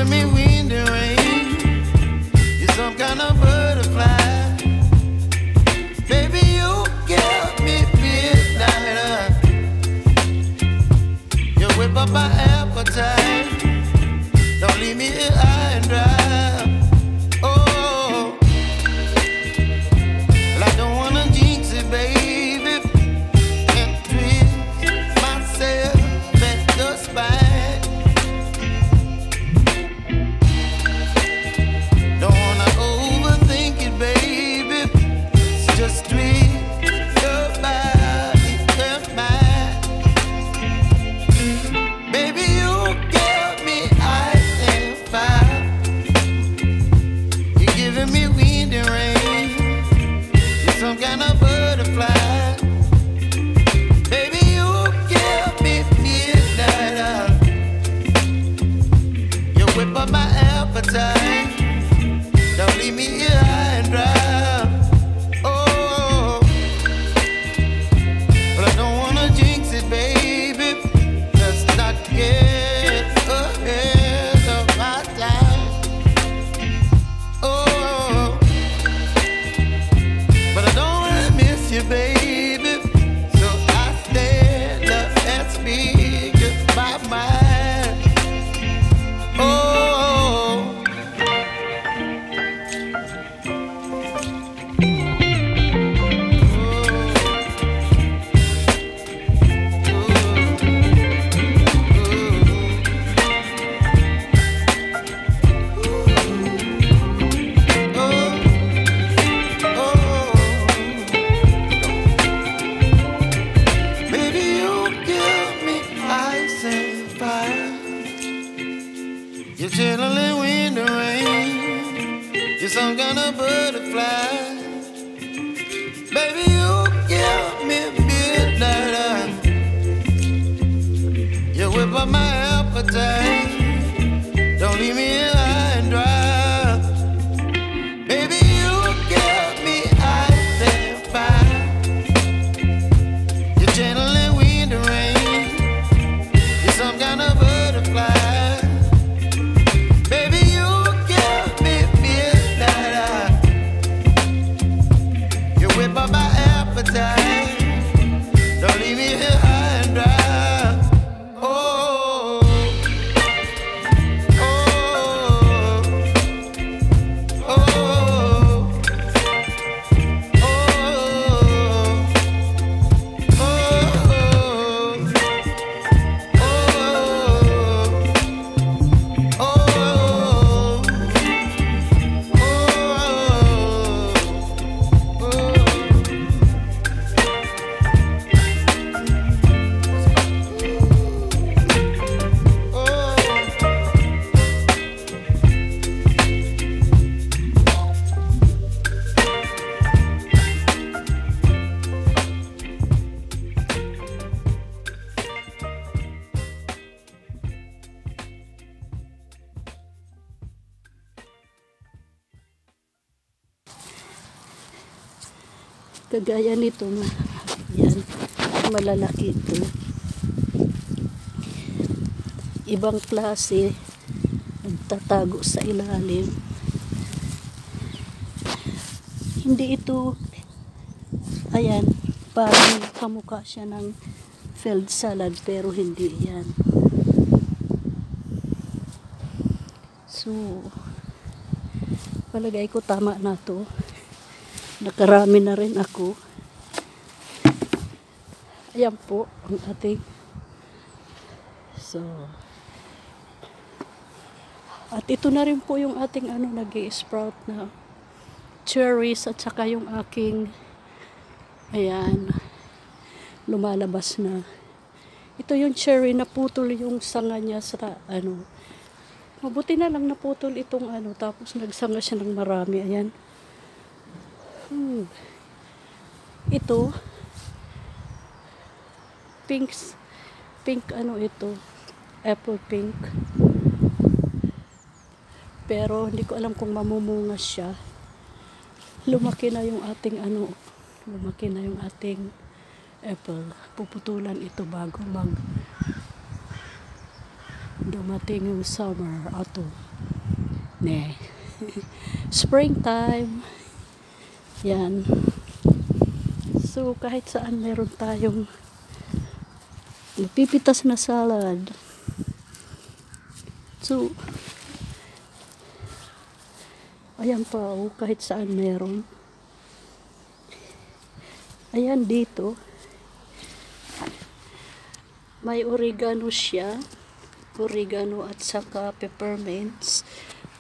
giving me wind and rain. You're some kind of butterfly. Baby, you give me midnight. You whip up my appetite. Don't leave me here high and dry. Oh, well, I don't wanna jinx it, baby, and twist myself at the spine. Don't wanna overthink it, baby. It's just twist your body and mine. Baby, you give me ice and fire. You're giving me wind and rain. You're some kind of butterfly. Baby, you give me midnight. You whip up my appetite. Don't leave me here high and dry. Oh, but I don't wanna jinx it, baby. Let's not get ahead of my time. Oh, but I don't wanna miss you, baby. So I stand up and speak just my mind. Oh. Baby, you give me ice and fire. You're chilling wind and rain. You're some kind of butterfly. Baby, you give me midnight. You whip up my appetite. Don't leave me here high and dry. Baby, you give me ice and fire. You're channeling wind and rain. You're some kind of butterfly. Baby, you give me midnight. You whip up my appetite. Don't leave me here high and dry. Oh, oh, oh, oh, Kagaya nito na yan, malalaki ito, ibang klase nagtatago sa ilalim. Hindi ito, ayan, parang kamukha siya ng field salad, pero hindi yan. So palagay ko tama na to. Nakarami na rin ako. Ayan po ang ating. So, at ito na rin po yung ating nag-i-sprout na cherries, at saka yung aking, ayan, lumalabas na. Ito yung cherry, naputol yung sanga niya sa mabuti na lang naputol itong tapos nagsanga siya ng marami. Ayan. Ito pink ito, apple pink, pero hindi ko alam kung mamumunga siya. Lumaki na yung ating apple. Puputulan ito bago dumating yung summer, autumn. Ne. Springtime. Yan. So, kahit saan meron tayong napipitas na salad. So, ayan pa, oh, kahit saan meron. Ayan dito. May oregano siya. Oregano at saka peppermints.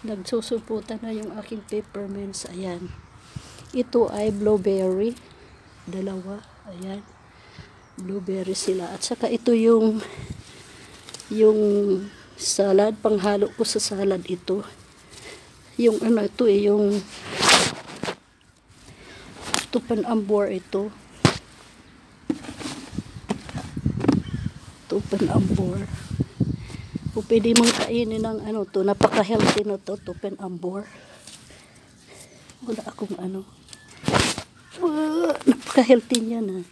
Nagsusuputan na yung aking peppermints. Ayan. Ito ay blueberry. Dalawa. Ayan. Blueberry sila. At saka ito yung salad. Panghalo ko sa salad ito. Yung ano ito eh. Yung tupan-ambor ito. Tupan-ambor. O pwede mong kainin ng ano to, napaka-healthy na to, tupan-ambor. Wala akong ano. Napaka-healthy niya na.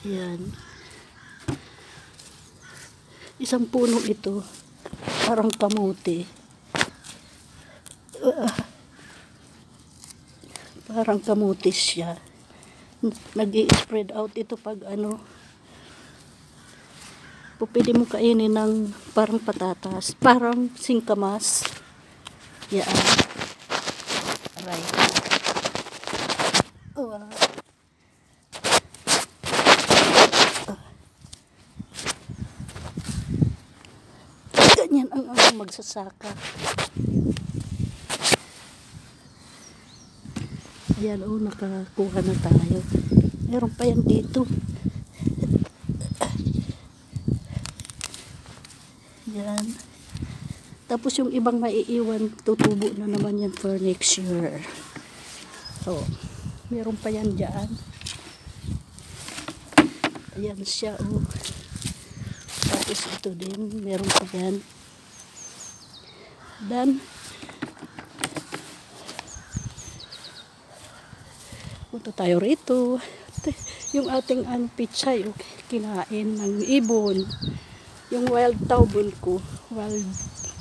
Yan. Isang puno ito. Parang kamuti. Parang kamutis siya. Nag-i-spread out ito pag ano. Pwede mo kainin ng parang patatas. Parang singkamas. Yan. Right. Ganyan ang magsasaka. Ayan, oh, nakakuha na tayo. Meron pa yan dito. Yan. Tapos yung ibang maiiwan, tutubo na naman yan for next year. So, meron pa yan dyan. Ayan siya, oh. Tapos ito din, meron pa yan. Then, punta tayo rito. Yung ating pichay, kinain ng ibon. Yung wild taubon ko, wild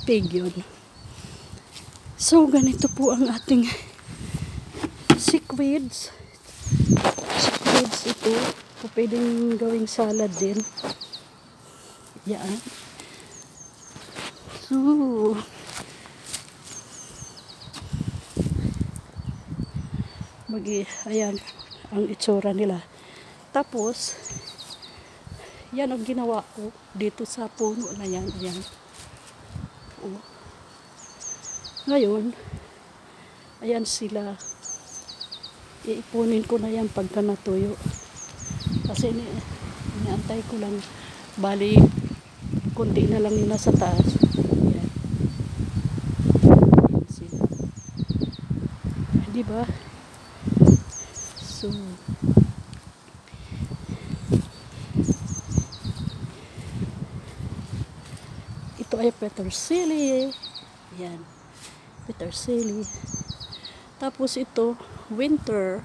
pig yun. So, ganito po ang ating seaweeds. Seaweeds ito. Pwedeng gawing salad din. Yan. So, ayan ang itsura nila. Tapos yan ang ginawa ko dito sa puno na yan. Ayan. Oh. Ngayon ayan sila, iipunin ko na yan pagka natuyo kasi iniantay ko lang, bali kundi na lang yun nasa taas. Ayan. Ayan sila, diba? So, ito ay petersili. Yan. Petersili. Tapos ito, winter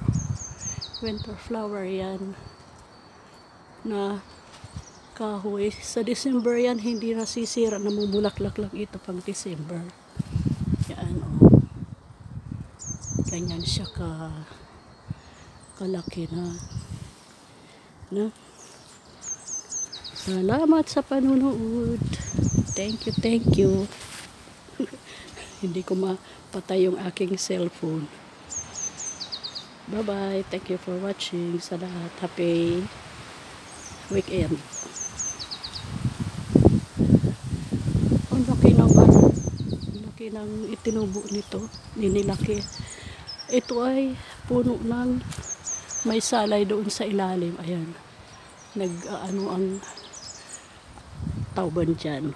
flower yan. Na kahoy. Sa December yan, hindi nasisira. Namumulaklak lang ito pag December. Yan, oh. Ganyan siya kalaki na. Salamat sa panunood. Thank you. Hindi ko mapatay yung aking cellphone. Bye-bye. Thank you for watching sa lahat. Happy weekend. Ang laki ng itinubo nito. Ninilaki. Ito ay puno ng may salay doon sa ilalim. Ayan. Ang tauban dyan.